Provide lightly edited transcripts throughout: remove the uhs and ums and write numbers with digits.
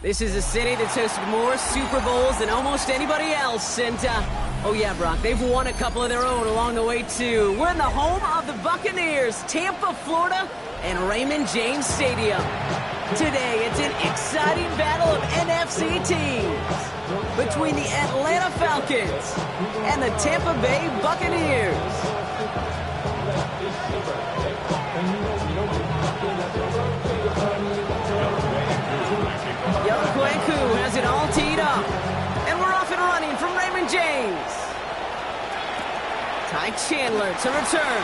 This is a city that's hosted more Super Bowls than almost anybody else. And, oh yeah, Brock, they've won a couple of their own along the way, too. We're in the home of the Buccaneers, Tampa, Florida, and Raymond James Stadium. Today, it's an exciting battle of NFC teams between the Atlanta Falcons and the Tampa Bay Buccaneers. Has it all teed up. And we're off and running from Raymond James. Ty Chandler to return.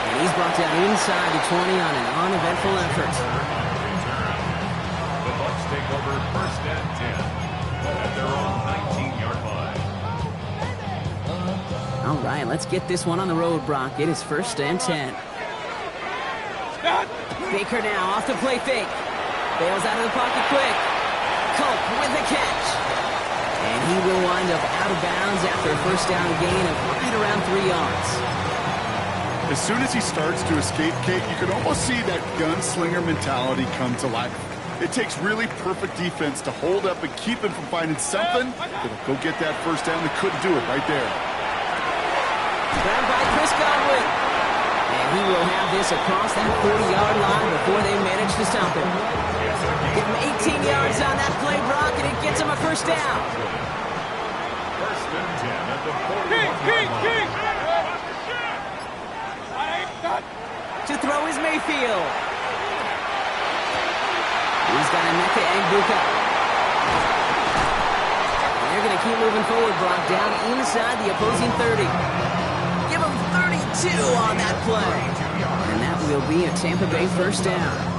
And he's brought down inside the 20 on an uneventful effort. The Bucs take over first and 10 at their own 19-yard line. All right, let's get this one on the road, Brock. It is first and 10. Baker now off the play fake. Bails out of the pocket quick. Culp with the catch. And he will wind up out of bounds after a first down gain of right around 3 yards. As soon as he starts to escape, Kate, you can almost see that gunslinger mentality come to life. It takes really perfect defense to hold up and keep him from finding something that'll go get that first down. They couldn't do it right there. Grabbed by Chris Godwin. And he will have this across that 40-yard line before they manage to stop him. Give him 18 yards on that play, Brock, and it gets him a first down. First and 10 at the 40-yard line. To throw is Mayfield. He's got Emeka Egbuka. And they're going to keep moving forward, Brock, down inside the opposing 30. Give him 32 on that play. And that will be a Tampa Bay first down.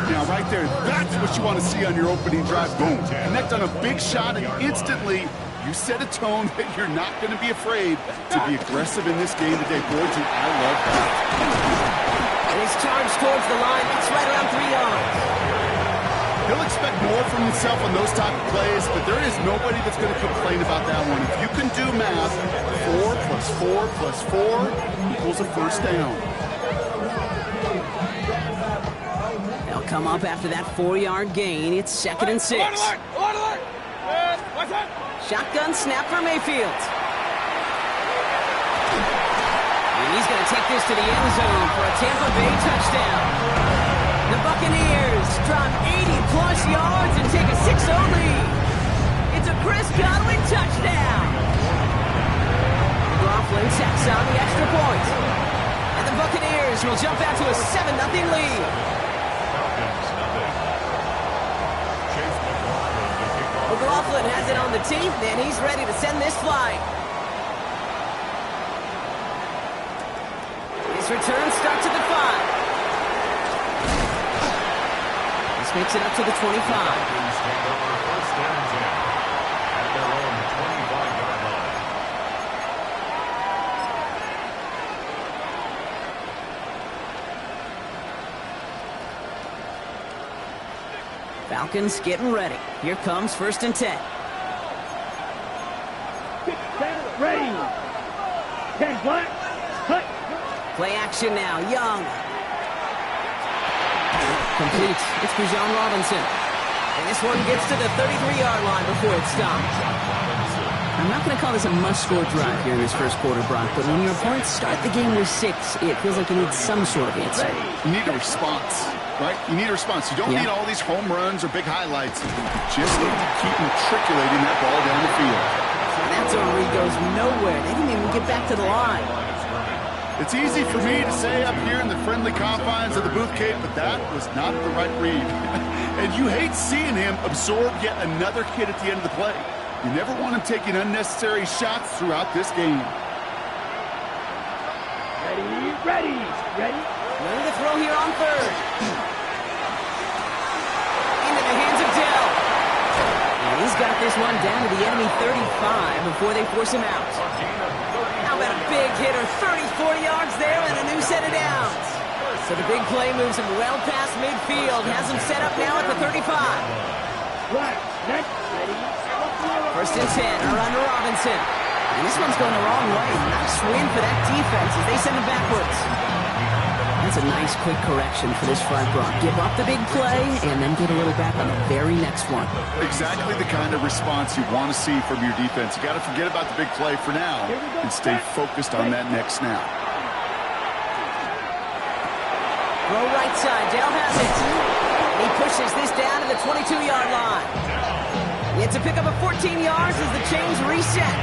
Now, right there, that's what you want to see on your opening drive. Boom. Connect on a big shot, and instantly you set a tone that you're not going to be afraid to be aggressive in this game today. Boy, dude, I love that. And he's charged towards the line. It's right around 3 yards. He'll expect more from himself on those type of plays, but there is nobody that's going to complain about that one. If you can do math, 4 plus 4 plus 4 equals a first down. They'll come up after that 4-yard gain. It's 2nd and 6. Shotgun snap for Mayfield. And he's going to take this to the end zone for a Tampa Bay touchdown. The Buccaneers drop 80-plus yards and take a 6-0 lead. It's a Chris Godwin touchdown. McLaughlin tacks on the extra point. And the Buccaneers will jump out to a 7-0 lead. McLaughlin has it on the tee, and he's ready to send this flight. His return starts at the 5. This makes it up to the 25. First and 10 at their own 25-yard line. Falcons getting ready. Here comes 1st and 10. Ready. 10 black. Cut. Play action now. Young. Complete. It's Bijan Robinson. And this one gets to the 33-yard line before it stops. I'm not going to call this a must-score drive here in this first quarter, Brock, but when your opponents start the game with 6, it feels like you need some sort of answer. You need a response, right? You need a response. You don't need all these home runs or big highlights. You just need to keep matriculating that ball down the field. That zone read goes nowhere. They didn't even get back to the line. It's easy for me to say up here in the friendly confines of the booth, Kate, but that was not the right read. And you hate seeing him absorb yet another hit at the end of the play. You never want him taking unnecessary shots throughout this game. Ready. Ready to throw here on 3rd. Into the hands of Dell. And he's got this one down to the enemy 35 before they force him out. How about a big hitter, 34 yards there and a new set of downs. So the big play moves him well past midfield, has him set up now at the 35. First and 10, around to Robinson. And this one's going the wrong way. Nice win for that defense as they send him backwards. That's a nice quick correction for this front, Brock. Give up the big play and then get a little back on the very next one. Exactly the kind of response you want to see from your defense. You got to forget about the big play for now and stay focused on that next snap. Throw right side. Dale has it. And he pushes this down to the 22-yard line. It's a pickup of 14 yards as the chains reset.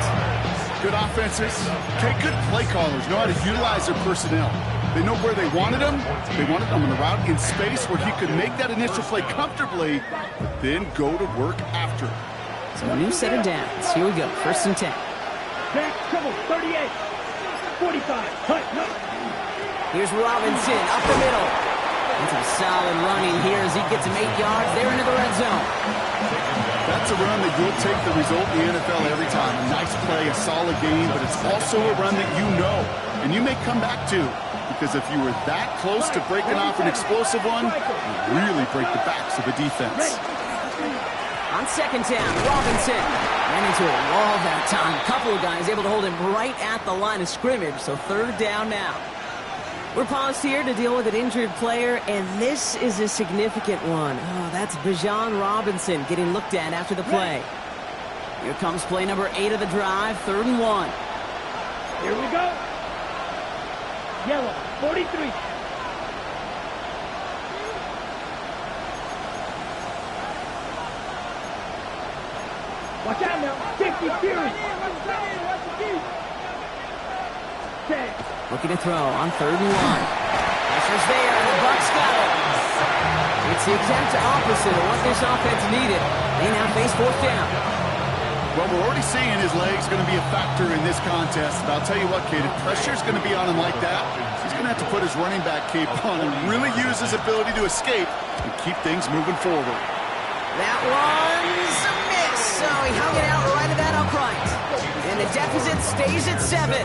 Good offenses. Okay, good play callers know how to utilize their personnel. They know where they wanted him. They wanted him on the route in space where he could make that initial play comfortably, but then go to work after. So a new set of downs. Here we go. 1st and 10. Back, trouble, 38. 45. Cut, no. Here's Robinson up the middle. It's a solid running here as he gets him 8 yards. They're into the red zone. That's a run that you'll take the result in the NFL every time. A nice play, a solid game, but it's also a run that you know and you may come back to. Because if you were that close to breaking off an explosive one, you really break the backs of a defense. On 2nd down, Robinson ran into a wall that time. A couple of guys able to hold him right at the line of scrimmage, so 3rd down now. We're paused here to deal with an injured player, and this is a significant one. Oh, that's Bijan Robinson getting looked at after the play. Here comes play number 8 of the drive, 3rd and 1. Here we go. Yellow, 43. Watch out now. Safety Fury. Looking to throw on 3rd and 1. Pressure's there, and the Bucs got it. It's the exact opposite of what this offense needed. They now face 4th down. Well, we're already seeing his legs going to be a factor in this contest. But I'll tell you what, kid, if pressure's going to be on him like that, he's going to have to put his running back cape on and really use his ability to escape and keep things moving forward. That one's a miss. So he hung it out right at that upright. And the deficit stays at 7.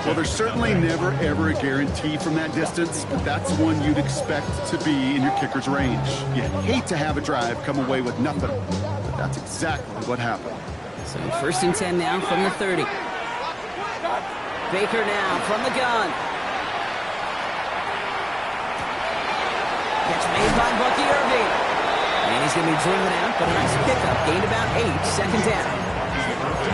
Well, there's certainly never, ever a guarantee from that distance, but that's one you'd expect to be in your kicker's range. You hate to have a drive come away with nothing, but that's exactly what happened. So 1st and 10 now from the 30. Baker now from the gun. Catch made by Bucky Irving. And he's going to be driven out, but a nice pickup. Gained about 8, 2nd down.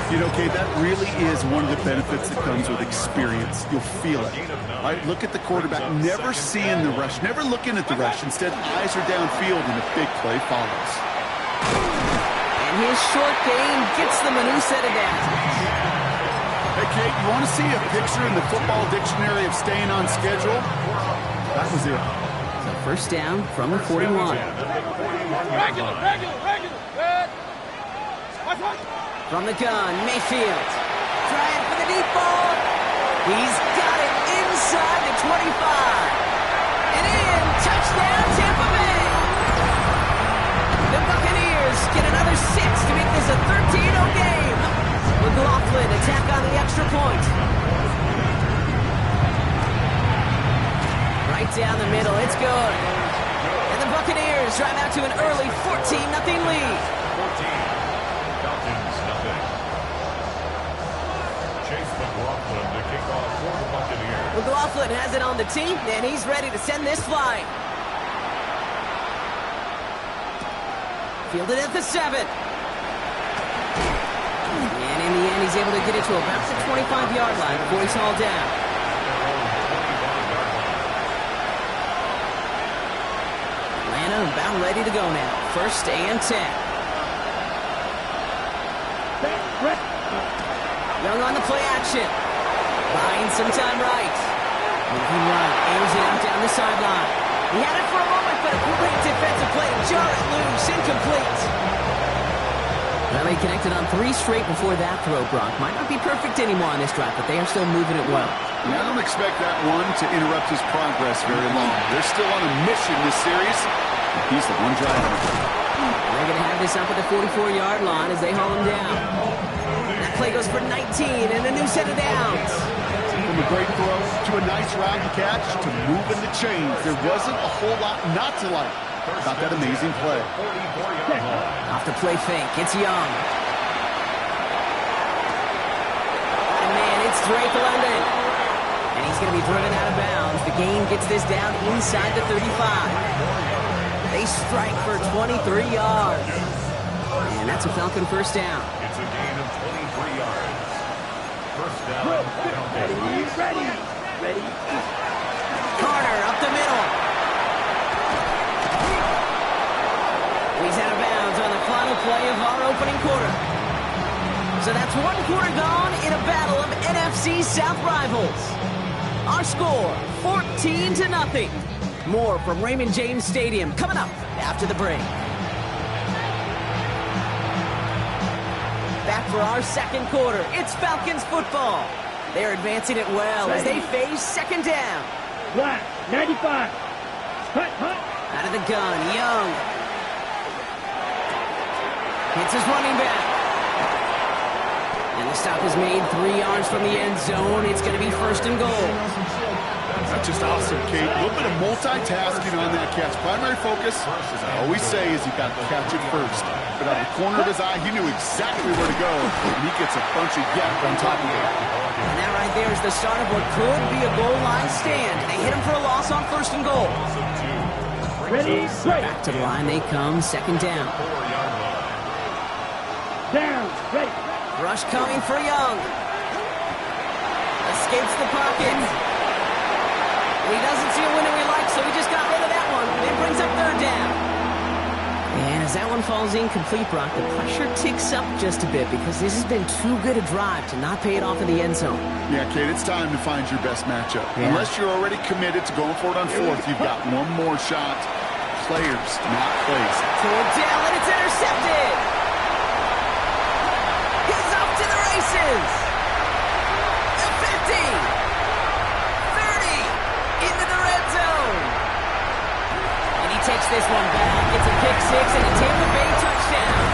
You know, Kate, that really is one of the benefits that comes with experience. You'll feel it. All right, look at the quarterback, never seeing the rush, never looking at the rush. Instead, eyes are downfield, and a big play follows. And his short gain gets them a new set of downs. Hey, Kate, you want to see a picture in the football dictionary of staying on schedule? That was it. So 1st down from the 41. Regular. Good. Watch. From the gun, Mayfield. Trying for the deep ball. He's got it inside the 25. And in, touchdown, Tampa Bay. The Buccaneers get another 6 to make this a 13-0 game. McLaughlin attack on the extra point. Right down the middle, it's good. And the Buccaneers drive out to an early 14-0 lead. 14. Falcons, nothing. Chase McLaughlin to kick off for the Buccaneers. McLaughlin has it on the tee, and he's ready to send this flying. Fielded at the 7. And in the end, he's able to get it to about the 25-yard line before he's hauled down. Atlanta about ready to go now. 1st and 10. Young on the play action. Buying some time right. Moving right. Aims it out down the sideline. He had it for a moment, but a great defensive play. Jar it loose. Incomplete. Well, they connected on 3 straight before that throw, Brock. Might not be perfect anymore on this drive, but they are still moving it well. And I don't expect that one to interrupt his progress very long. They're still on a mission this series. He's the one driving. They're going to have this up at the 44-yard line as they haul him down. That play goes for 19 and a new set of downs. From a great throw to a nice route and catch to moving the chains. There wasn't a whole lot not to like about that amazing play. Off the play fake, it's Young. And man, it's Drake London. And he's going to be driven out of bounds. The gain gets this down inside the 35. They strike for 23 yards. And that's a Falcon first down. It's a gain of 23 yards. First down. Ready. Carter up the middle. He's out of bounds on the final play of our opening quarter. So that's one quarter gone in a battle of NFC South rivals. Our score, 14-0. More from Raymond James Stadium coming up after the break. Back for our second quarter. It's Falcons football. They're advancing it well as they face second down. Black, 95. Hut. Out of the gun, Young. Hits his running back. And the stop is made 3 yards from the end zone. It's going to be first and goal. That's just awesome, Kate. A little bit of multitasking on that catch. Primary focus, as I always say, is you got to catch it first. But out of the corner of his eye, he knew exactly where to go, and he gets a bunch of yak on top of it. And that right there is the start of what could be a goal line stand. They hit him for a loss on first and goal. Ready, break. Back to the line they come, second down. Down, ready. Rush coming for Young. Escapes the pocket. He doesn't see a window he likes, so he just got rid of that one. It brings up third down. And as that one falls incomplete, Brock, the pressure ticks up just a bit because this has been too good a drive to not pay it off in the end zone. Yeah, Kate, it's time to find your best matchup. Yeah. Unless you're already committed to going for it on fourth, you've got one more shot. Players, not plays. Pulled down, and it's intercepted. He's off to the races. The 50. Takes this one back, gets a pick six, and a Tampa Bay touchdown.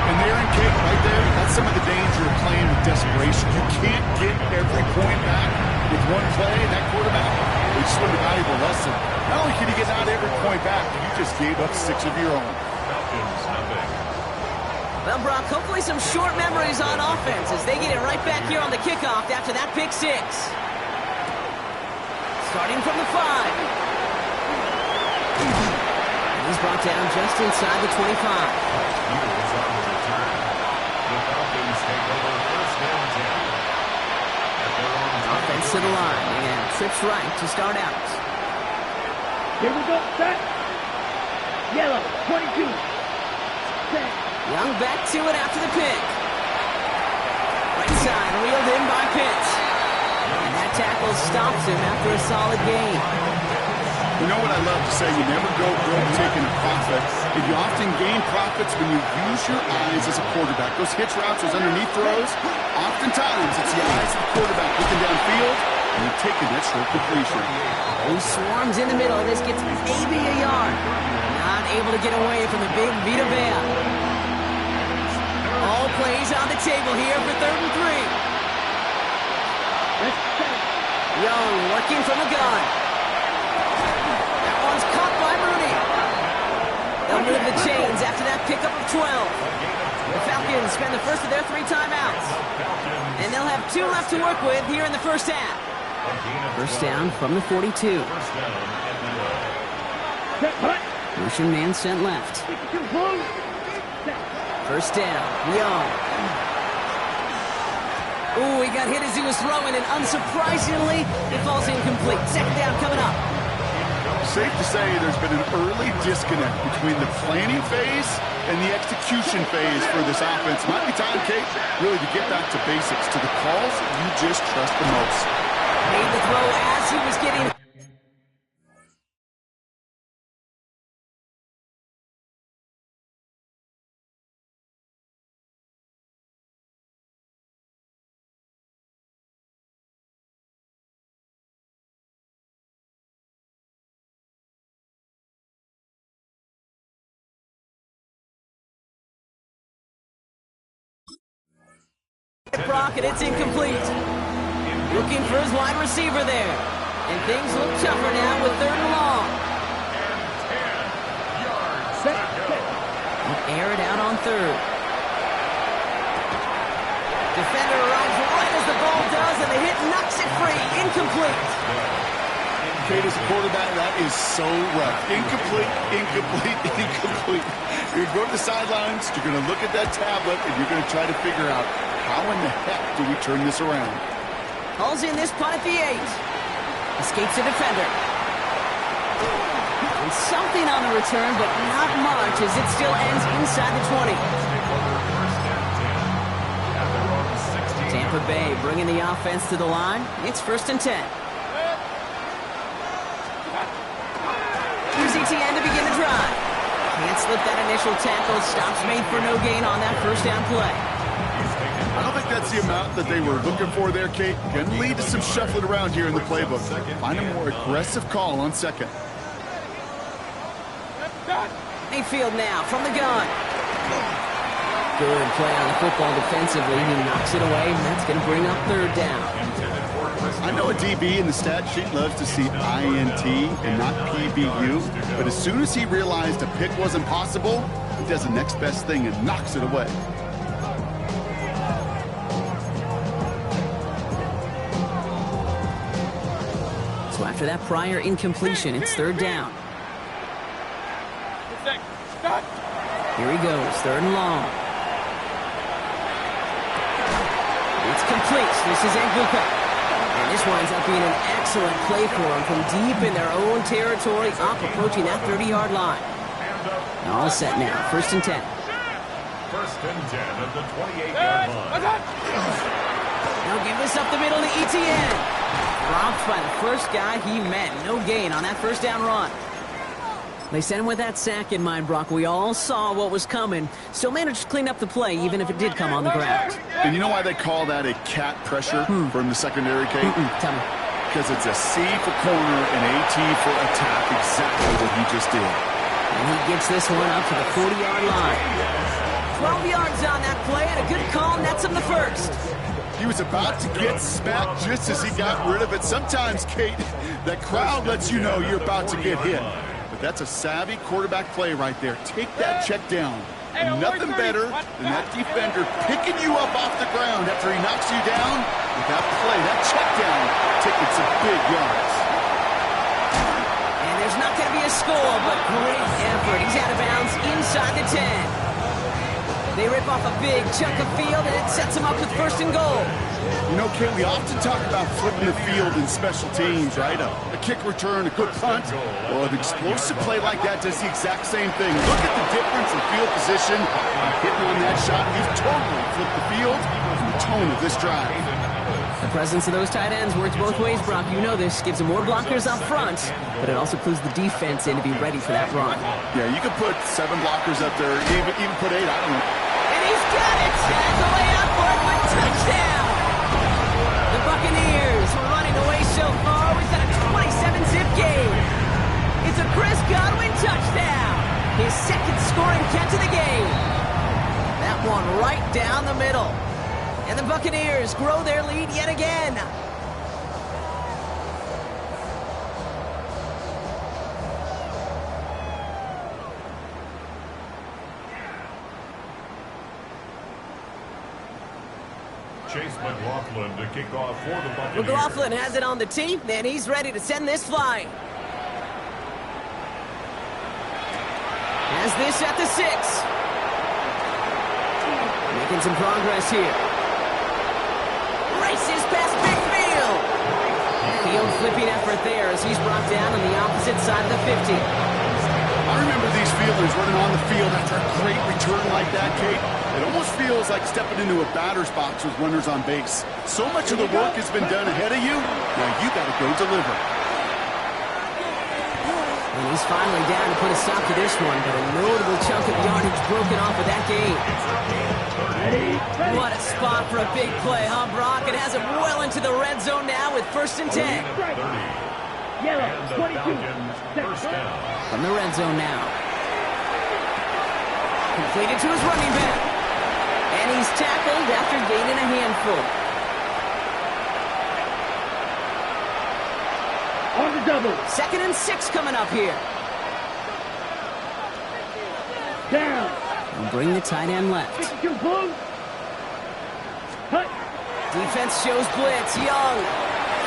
And there in Kate, right there, that's some of the danger of playing with desperation. You can't get every point back with one play. That quarterback, they just learned a valuable lesson. Not only can you get not every point back, you just gave up 6 of your own. Well, Brock, hopefully some short memories on offense as they get it right back here on the kickoff after that pick six. Starting from the 5. And he's brought down just inside the 25. Offense to the line and trips right to start out. Here we go, set. Yellow, 22. Set. Young back to it after the pick. Right side, reeled in by Pitts. And that tackle stops him after a solid gain. You know what I love to say? You never go broke taking a profit. And you often gain profits when you use your eyes as a quarterback. Those hitch routes, those underneath throws, oftentimes it's the eyes of the quarterback looking downfield and you're taking that short completion. He swarms in the middle. This gets maybe a yard. Not able to get away from the big Vita Vea. All plays on the table here for 3rd and 3. Young working from the gun. That one's caught by Mooney. They'll move the chains after that pickup of 12. The Falcons spend the first of their 3 timeouts. And they'll have 2 left to work with here in the first half. First down from the 42. Motion man sent left. First down, Young. Ooh, he got hit as he was throwing, and unsurprisingly, it falls incomplete. Second down coming up. Safe to say there's been an early disconnect between the planning phase and the execution phase for this offense. Might be time, Kate, really to get back to basics, to the calls you just trust the most. Made the throw as he was getting... Brock, and it's incomplete. Looking for his wide receiver there. And things look tougher now with 3rd and long. He'll air it out on 3rd. Defender arrives right as the ball does, incomplete. Kate, as a quarterback, that is so rough. Incomplete, incomplete, incomplete. You're going to go to the sidelines, you're going to look at that tablet, and you're going to try to figure out how in the heck do we turn this around. Hauls in this punt at the 8. Escapes a defender. And something on the return, but not much, as it still ends inside the 20. Tampa Bay bringing the offense to the line. It's 1st and 10. Here's ETN to begin the drive. Can't slip that initial tackle. Stops made for no gain on that 1st down play. I don't think that's the amount that they were looking for there, Kate. Going to lead to some shuffling around here in the playbook. Find a more aggressive call on 2nd. Mayfield now from the gun. Good play on the football defensively. He knocks it away, and that's going to bring up 3rd down. I know a DB in the stat sheet loves to see INT and not PBU, but as soon as he realized a pick wasn't possible, he does the next best thing and knocks it away. So after that prior incompletion, it's 3rd down. Here he goes, 3rd and long. It's complete. This is Anguka. And this winds up being an excellent play for him from deep in their own territory, up approaching that 30-yard line. All set now, 1st and 10. 1st and 10 at the 28-yard line. Now give this up the middle to ETN. Dropped by the first guy he met. No gain on that 1st down run. They sent him with that sack in mind, Brock. We all saw what was coming. Still managed to clean up the play, even if it did come on the ground. And you know why they call that a cat pressure from the secondary, Kate? Tell me. Because it's a C for corner and AT for attack, exactly what he just did. And he gets this one up to the 40-yard line. 12 yards on that play, and a good call nets him the 1st. He was about to get smacked just as he got rid of it. Sometimes, Kate, that crowd lets you know you're about to get hit. But that's a savvy quarterback play right there. Take that check down. And nothing better than that defender picking you up off the ground after he knocks you down with that play, that check down, taking some big yards. And there's not going to be a score, but great effort. He's out of bounds inside the 10. They rip off a big chunk of field, and it sets him up with 1st and goal. You know, Kate, we often talk about flipping the field in special teams, right? A kick return, a good punt. Well, an explosive play like that does the exact same thing. Look at the difference in field position. Hitting on that shot, he's totally flipped the field and the tone of this drive. The presence of those tight ends works both ways, Brock. You know this. Gives them more blockers up front, but it also clues the defense in to be ready for that run. Yeah, you could put 7 blockers up there, even put 8, I don't know. And he's got it! Tackle way out for it, but touchdown! The Buccaneers were running away so far with a 27-zip game. It's a Chris Godwin touchdown. His 2nd scoring catch of the game. That one right down the middle. And the Buccaneers grow their lead yet again. Chase McLaughlin to kick off for the Buccaneers. McLaughlin has it on the tee, and he's ready to send this flying. Has this at the 6. Making some progress here. Races past midfield. Field flipping effort there as he's brought down on the opposite side of the 50. I remember these fielders running on the field after a great return like that, Kate. It almost feels like stepping into a batter's box with runners on base. So much of the work has been done ahead of you, now you got to go deliver. And he's finally down to put a stop to this one, but a notable chunk of yardage broken off of that game. What a spot for a big play, huh, Brock? It has him well into the red zone now with 1st and 10. Yellow, 22. From the red zone now. Completed to his running back. And he's tackled after gaining a handful. On the double. 2nd and 6 coming up here. Down. And bring the tight end left. 52 blue. Cut. Defense shows blitz. Young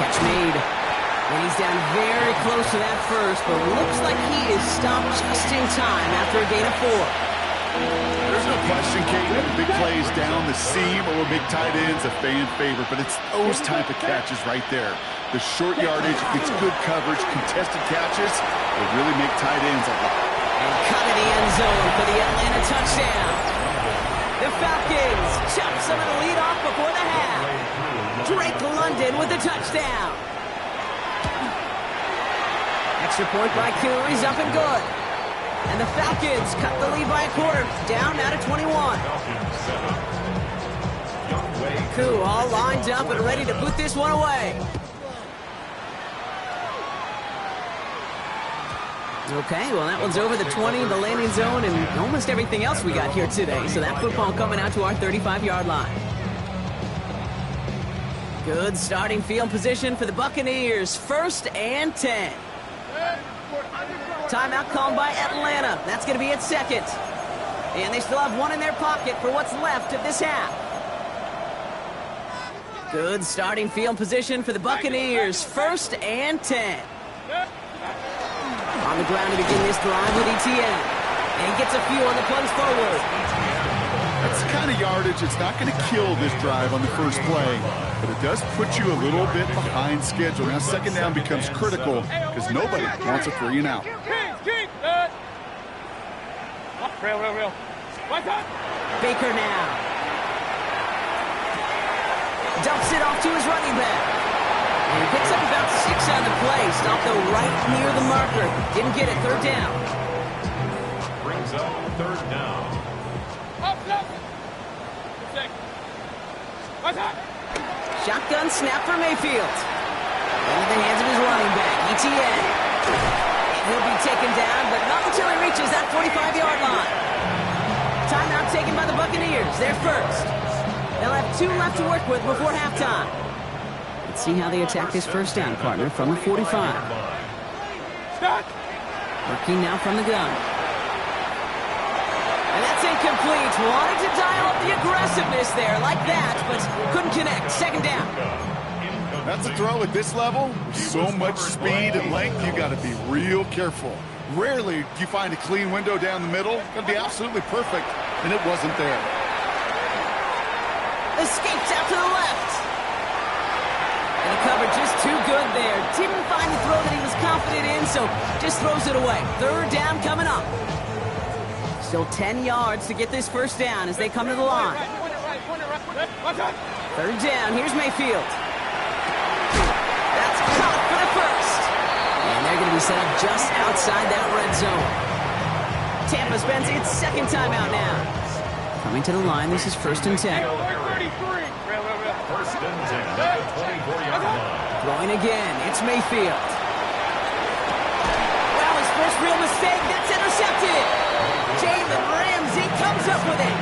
Catch made. And he's down very close to that first, but looks like he is stopped just in time after a gain of 4. There's no question, Kate, that big plays down the seam or big tight ends a fan favorite, but it's those type of catches right there. The short yardage, it's good coverage, contested catches, they really make tight ends a lot. And cut in the end zone for the Atlanta touchdown. The Falcons chop some of the lead off before the half. Drake London with the touchdown. Extra point by Koo. He's up and good. And the Falcons cut the lead by a quarter. Down now to 21. Koo all lined up and ready to put this one away. Okay, well, that one's over the 20, the landing zone, and almost everything else we got here today. So that football coming out to our 35-yard line. Good starting field position for the Buccaneers. 1st and 10. Timeout called by Atlanta. That's going to be at 2nd. And they still have one in their pocket for what's left of this half. Good starting field position for the Buccaneers. 1st and 10. On the ground to begin this drive with Etienne. And he gets a few on the plunge forward. That's the kind of yardage, it's not going to kill this drive on the first play, but it does put you a little bit behind schedule. Now 2nd down becomes critical because nobody wants a 3 and out. Real. Baker now. Dumps it off to his running back. And he picks up about 6 on the play. Stopped though right near the marker. Didn't get it. 3rd down. Brings up 3rd down. Shotgun snap for Mayfield. Into the hands of his running back, Etienne. And he'll be taken down, but not until he reaches that 45-yard line. Timeout taken by the Buccaneers. They're first. They'll have 2 left to work with before halftime. Let's see how they attack this 1st down, partner, from the 45. Working now from the gun. And that's incomplete. Wanted to dial up the aggressiveness there like that, but couldn't connect. 2nd down. That's a throw at this level. With so much speed and length, you got to be real careful. Rarely do you find a clean window down the middle. Going to be absolutely perfect, and it wasn't there. Escapes out to the left. And the coverage just too good there. Didn't find the throw that he was confident in, so just throws it away. 3rd down coming up. Still 10 yards to get this 1st down as they come to the line. 3rd down. Here's Mayfield. That's caught for the 1st. And they're going to be set up just outside that red zone. Tampa spends its 2nd timeout now. Coming to the line, this is 1st and 10. 1st and 10 at the 24-yard line. Throwing again, it's Mayfield. Well, his first real mistake, that's intercepted. Jalen Ramsey comes up with it.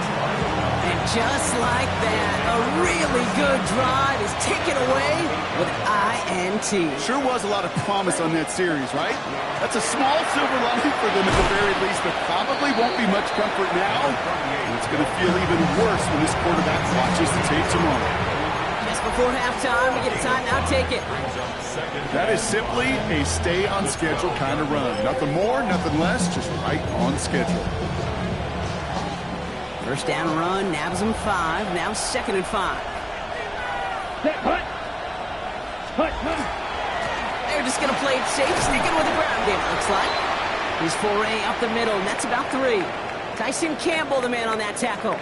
And just like that, a really good drive is taken away with an INT. Sure was a lot of promise on that series, right? That's a small silver lining for them at the very least, but probably won't be much comfort now. And it's going to feel even worse when this quarterback watches the tape tomorrow. Just before halftime, we get a timeout, take it. That is simply a stay on schedule kind of run. Nothing more, nothing less, just right on schedule. 1st down run, nabs him 5, now 2nd and 5. They're just going to play it safe, sneaking with the ground game, it looks like. His foray up the middle, and that's about 3. Tyson Campbell, the man on that tackle.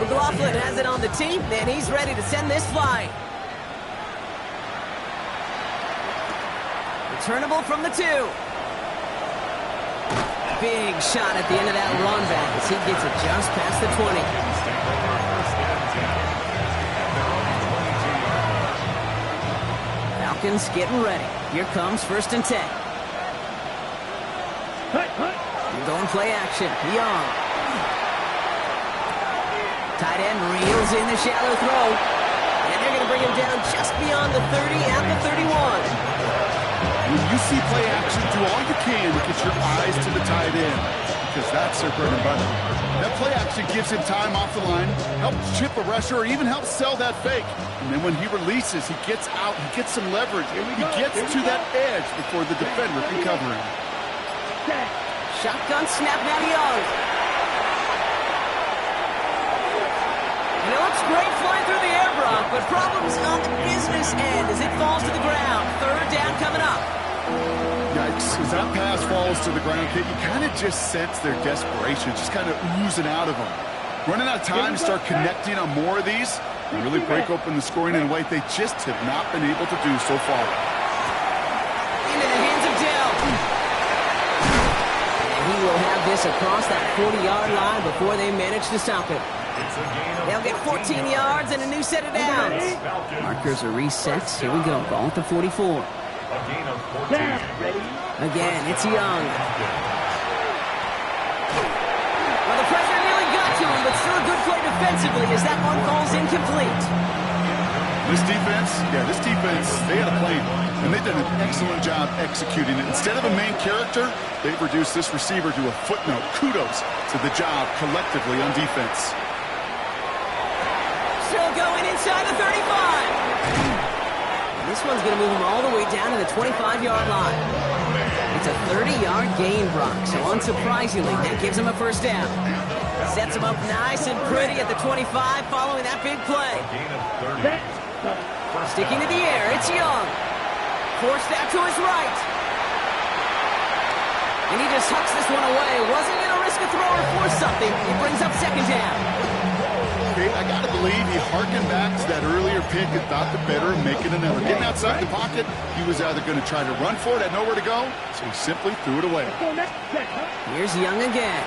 McLaughlin has it on the tee, and he's ready to send this flying. Returnable from the 2. Big shot at the end of that run back as he gets it just past the 20. Falcons getting ready. Here comes 1st and 10. Going play action. Young. Tight end reels in the shallow throw. And they're going to bring him down just beyond the 30 at the 31. When you see play action, do all you can to get your eyes to the tight end, because that's their bread and butter. That play action gives him time off the line, helps chip a rusher, or even helps sell that fake. And then when he releases, he gets out, he gets some leverage. He gets to that edge before the defender can cover him. Shotgun snap, now Young. And it looks great flying through the air, Brock, but problems on the business end as it falls to the ground. Third down coming up. Yikes. As that pass falls to the ground, Kate, you kind of just sense their desperation, just kind of oozing out of them. Running out of time to start connecting on more of these and really break open the scoring in a way they just have not been able to do so far. Into the hands of Dell. And he will have this across that 40-yard line before they manage to stop it. They'll get 14 yards and a new set of downs. Markers are reset. Here we go. Ball at the 44. Again, it's Young. Well, the pressure nearly got to him, but still a good play defensively as that one falls incomplete. This defense, they had a plan, and they've done an excellent job executing it. Instead of a main character, they've reduced this receiver to a footnote. Kudos to the job collectively on defense. Still going inside the 35. This one's going to move him all the way down to the 25-yard line. It's a 30-yard gain, Brock, so unsurprisingly, that gives him a first down. Sets him up nice and pretty at the 25 following that big play. Sticking to the air, it's Young. Forced out to his right. And he just hucks this one away. Wasn't going to risk a throw or force something. He brings up second down. I got to believe he harkened back to that earlier pick and thought the better of making another. Getting outside the pocket, he was either going to try to run for it, had nowhere to go, so he simply threw it away. Here's Young again.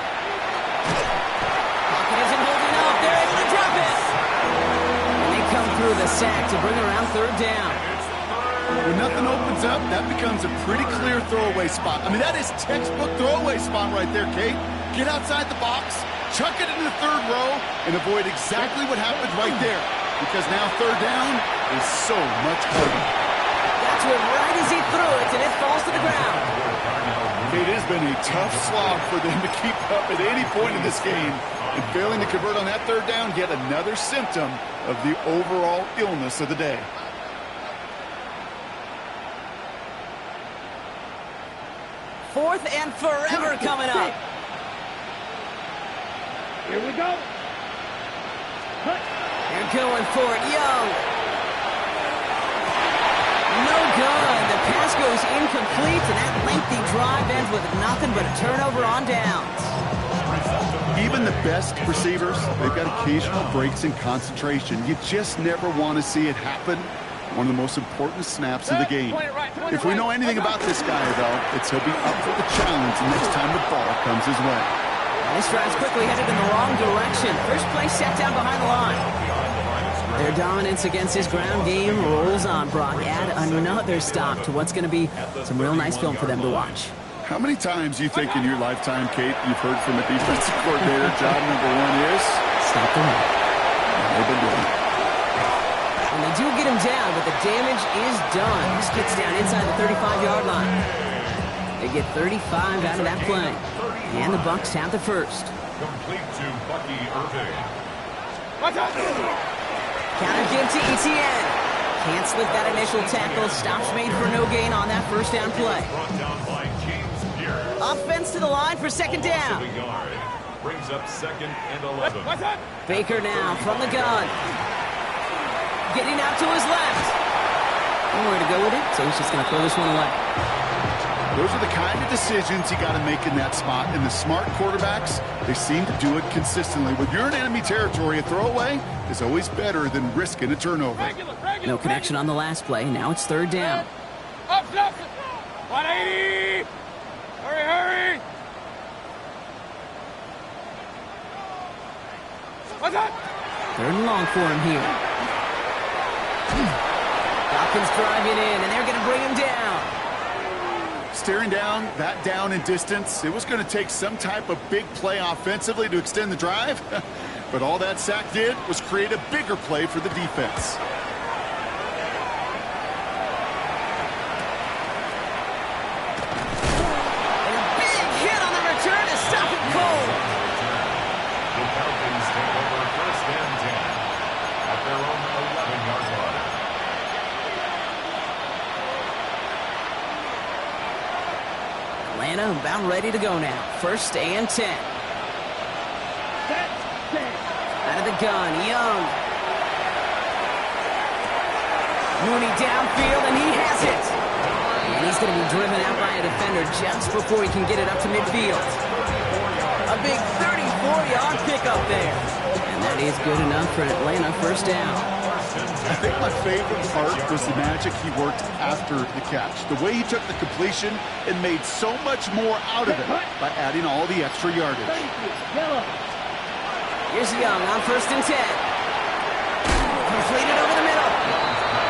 Pocket isn't holding up. They're able to drop it. And they come through the sack to bring around third down. When nothing opens up, that becomes a pretty clear throwaway spot. I mean, that is textbook throwaway spot right there, Kate. Get outside the box, chuck it into the third row, and avoid exactly what happened right there. Because now third down is so much harder. Got to it right as he threw it, and it falls to the ground. It has been a tough slog for them to keep up at any point in this game. And failing to convert on that third down, yet another symptom of the overall illness of the day. Fourth and forever coming up. Here we go. They're going for it. Young. No good. The pass goes incomplete, and that lengthy drive ends with nothing but a turnover on downs. Even the best receivers, they've got occasional breaks in concentration. You just never want to see it happen. One of the most important snaps of the game. If we know anything about this guy, though, it's he'll be up for the challenge the next time the ball comes his way. This drive's quickly headed in the wrong direction. First play set down behind the line. Their dominance against his ground game rolls on, Brock. Add another stop to what's going to be some real nice film for them to watch. How many times do you think in your lifetime, Kate, you've heard from a defensive coordinator, job number one is? Stop the run. They've been doing it. And they do get him down, but the damage is done. This gets down inside the 35-yard line. They get 35 out of that play. And the Bucs have the first. Complete to Bucky Irving. Counter give to Etienne. Can't slip that initial tackle. Stops made for no gain on that first down play. Brought down by James Pierce. Offense to the line for second down. Brings up second and 11. Baker now from the gun. Getting out to his left. Nowhere to go with it, so he's just going to throw this one away. Those are the kind of decisions you got to make in that spot. And the smart quarterbacks, they seem to do it consistently. When you're in enemy territory, a throwaway is always better than risking a turnover. No connection on the last play. Now it's third down. Up, 180. Hurry. What's up? Third and long for him here. Falcons driving in, and they're going to bring him down. Staring down, that down in distance, it was going to take some type of big play offensively to extend the drive. But all that sack did was create a bigger play for the defense. Atlanta about ready to go now. 1st and 10. Out of the gun, Young. Mooney downfield, and he has it. And he's going to be driven out by a defender just before he can get it up to midfield. A big 34-yard pickup there. And that is good enough for an Atlanta 1st down. I think my favorite part was the magic he worked after the catch. The way he took the completion and made so much more out of it by adding all the extra yardage. Here's Young on 1st and 10. Completed over the middle.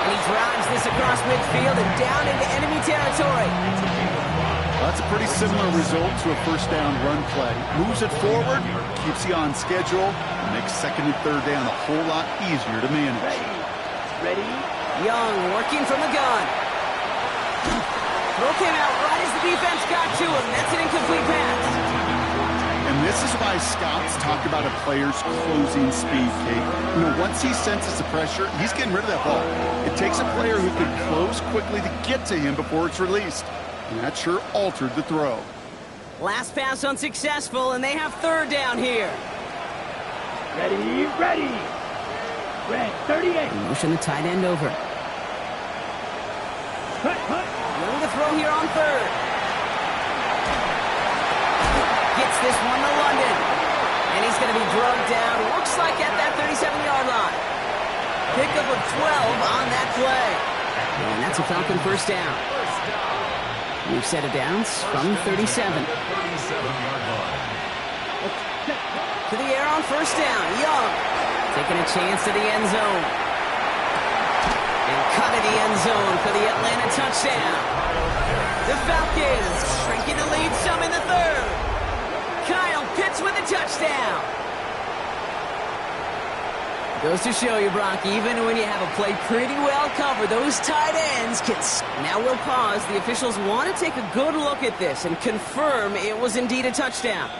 And he drives this across midfield and down into enemy territory. That's a pretty similar result to a 1st down run play. Moves it forward, keeps you on schedule, and makes 2nd and 3rd down a whole lot easier to manage. Ready? Young working from the gun. Throw came out right as the defense got to him. That's an incomplete pass. And this is why scouts talk about a player's closing speed, Kate. You know, once he senses the pressure, he's getting rid of that ball. It takes a player who can close quickly to get to him before it's released. And that sure altered the throw. Last pass unsuccessful, and they have 3rd down here. Ready, ready. Red, 38. Motion the tight end over. Willing to throw here on 3rd. Gets this one to London. And he's going to be drugged down, looks like at that 37-yard line. Pickup of 12 on that play. And that's a Falcon 1st down. We've set it down from 37. To the air on 1st down. Young taking a chance to the end zone. And cut to the end zone for the Atlanta touchdown. The Falcons shrinking the lead some in the 3rd. Kyle Pitts with a touchdown. Goes to show you, Brock, even when you have a play pretty well covered, those tight ends can... Now we'll pause. The officials want to take a good look at this and confirm it was indeed a touchdown.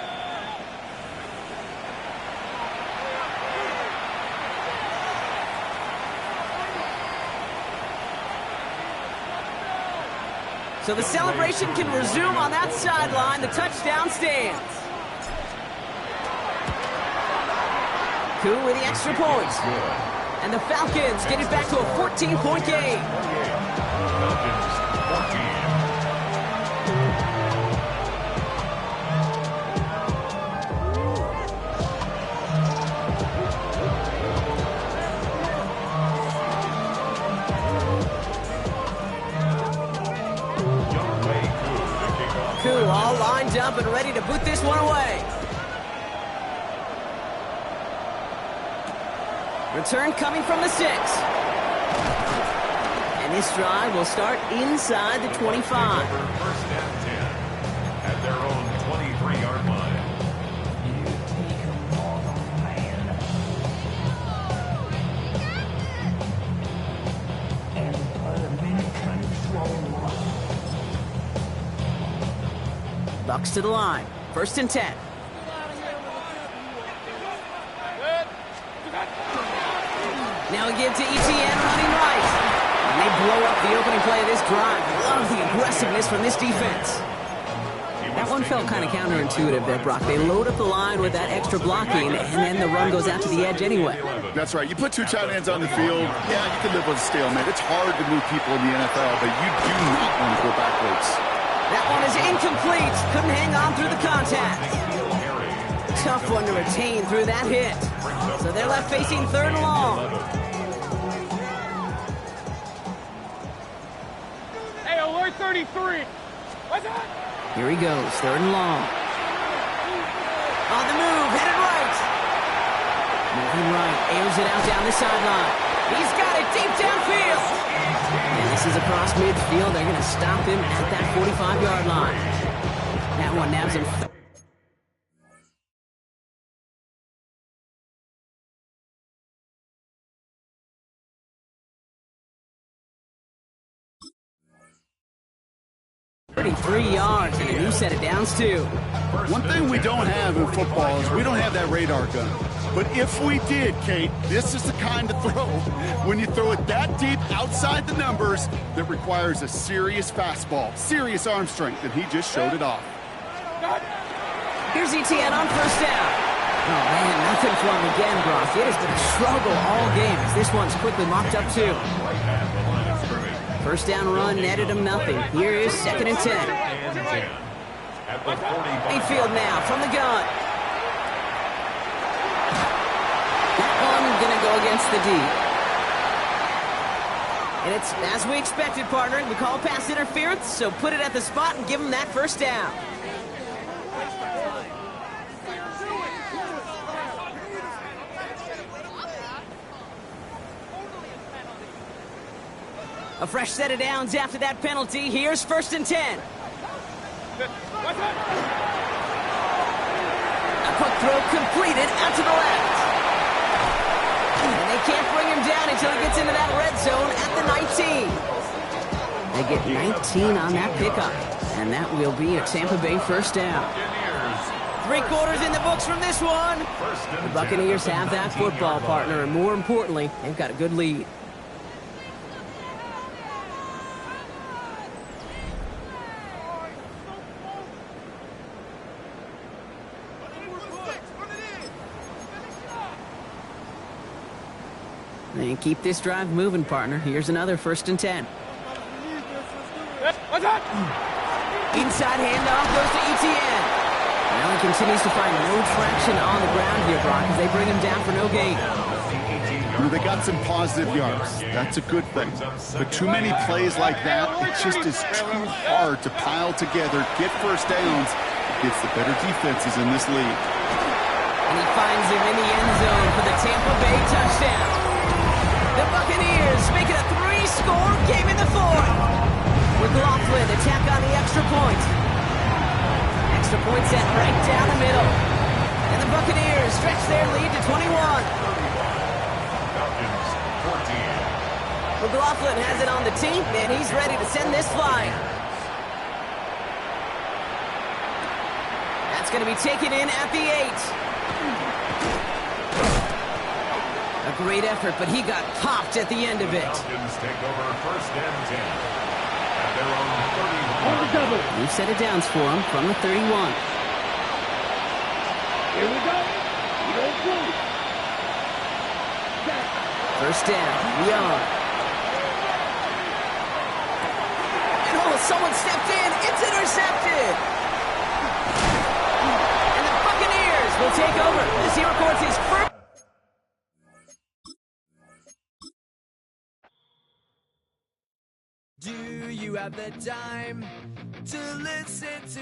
So the celebration can resume on that sideline. The touchdown stands. Coup with the extra points. And the Falcons get it back to a 14-point game. Falcons 14. Coup all lined up and ready to boot this one away. Return coming from the 6. And this drive will start inside the 25. 1st and 10 at their own 23-yard line. Bucks to the line. 1st and 10. Now we give to ETN running right. And they blow up the opening play of this drive. Love the aggressiveness from this defense. That one felt kind of counterintuitive there, Brock. They load up the line with that extra blocking, and then the run goes out to the edge anyway. That's right. You put 2 tight ends on the field, yeah, you can live with a stalemate. It's hard to move people in the NFL, but you do not want to go backwards. That one is incomplete. Couldn't hang on through the contact. Tough one to retain through that hit. So they're left facing 3rd and long. Hey, alert 33. What's that? Here he goes, 3rd and long. On the move, headed right. Moving right, airs it out down the sideline. He's got it deep downfield. And this is across midfield. They're going to stop him at that 45-yard line. That one nabs him. gain 3 yards and a new set of downs, too. One thing we don't have in football is we don't have that radar gun. But if we did, Kate, this is the kind of throw, when you throw it that deep outside the numbers, that requires a serious fastball, serious arm strength, and he just showed it off. Here's ETN on first down. Oh, man, nothing from him again, Brock. It has been a struggle all game as this one's quickly mocked up, too. First down run netted him nothing. Here is 2nd and 10. Mayfield now from the gun. That one going to go against the D. And it's as we expected, partner. We call pass interference, so put it at the spot and give him that first down. A fresh set of downs after that penalty. Here's 1st and 10. A quick throw completed out to the left. And they can't bring him down until he gets into that red zone at the 19. They get 19 on that pickup. And that will be a Tampa Bay first down. 3 quarters in the books from this one. The Buccaneers have that football, partner, and more importantly, they've got a good lead. And keep this drive moving, partner. Here's another 1st and 10. Inside handoff goes to ETN. Now he continues to find no traction on the ground here, Brock, as they bring him down for no gain. They got some positive yards. That's a good thing. But too many plays like that, it just is too hard to pile together, get first downs against the better defenses in this league. And he finds him in the end zone for the Tampa Bay touchdown. The Buccaneers make it a 3-score game in the 4th. With Laughlin to tack on the extra point. Extra point set right down the middle. And the Buccaneers stretch their lead to 21. Falcons 14. McLaughlin has it on the team, and he's ready to send this flying. That's going to be taken in at the 8. A great effort, but he got popped at the end of it. Falcons take over 1st and 10 at their own 31. New set of downs for him from the 31. Here we go. We don't play. First down, we are. And oh, someone stepped in. It's intercepted. And the Buccaneers will take over as he records his first. Do you have the time to listen to